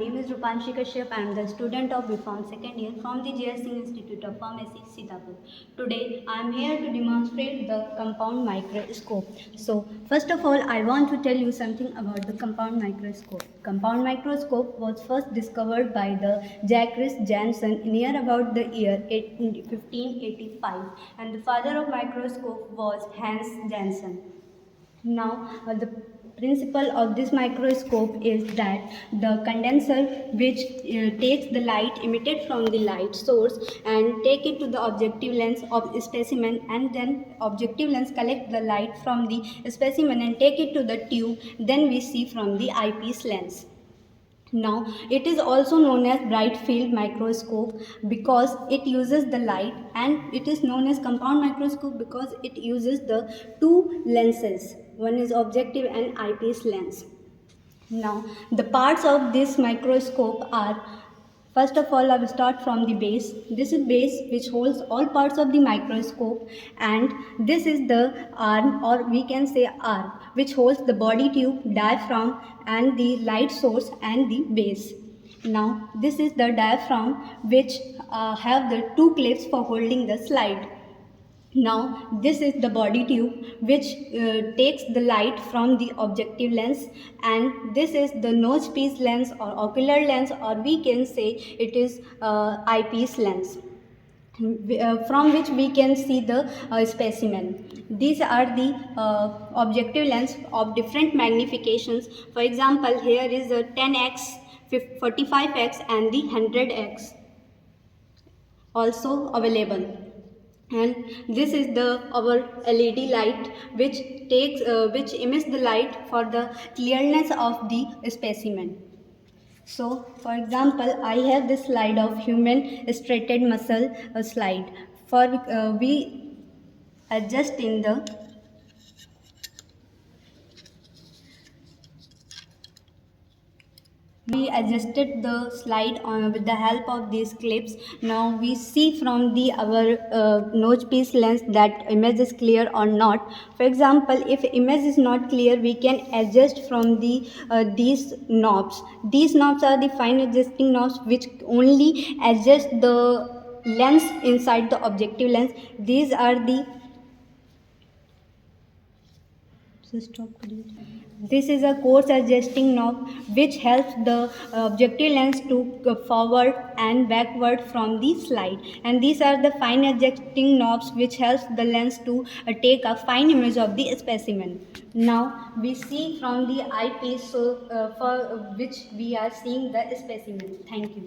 name is Rupanshi Kashyap. I am the student of BPharm second year from the JS Singh Institute of Pharmacy, Sitapur. Today, I am here to demonstrate the compound microscope. So, first of all, I want to tell you something about the compound microscope. Compound microscope was first discovered by the Jacques Janssen near about the year 1585, and the father of microscope was Hans Janssen. Now, the principle of this microscope is that the condenser which takes the light emitted from the light source and take it to the objective lens of specimen, and then objective lens collect the light from the specimen and take it to the tube, then we see from the eyepiece lens. Now, it is also known as bright field microscope because it uses the light, and it is known as compound microscope because it uses the two lenses. One is objective and eyepiece lens. Now, the parts of this microscope are, first of all, I will start from the base. This is base which holds all parts of the microscope, and this is the arm, or we can say arm, which holds the body tube, diaphragm, and the light source and the base. Now, this is the diaphragm which have the two clips for holding the slide. Now, this is the body tube which takes the light from the objective lens, and this is the nose piece lens or ocular lens, or we can say it is eyepiece lens, from which we can see the specimen. These are the objective lens of different magnifications. For example, here is a 10x, 45x and the 100x also available. And this is the our LED light which which emits the light for the clearness of the specimen. So, for example, I have this slide of human striated muscle slide. For we adjust in the We adjusted the slide with the help of these clips. Now we see from the our nose piece lens that image is clear or not. For example, if image is not clear, we can adjust from the these knobs. These knobs are the fine adjusting knobs which only adjust the lens inside the objective lens. These are the This is a coarse adjusting knob which helps the objective lens to go forward and backward from the slide, and these are the fine adjusting knobs which helps the lens to take a fine image of the specimen. Now we see from the eyepiece, so for which we are seeing the specimen. Thank you.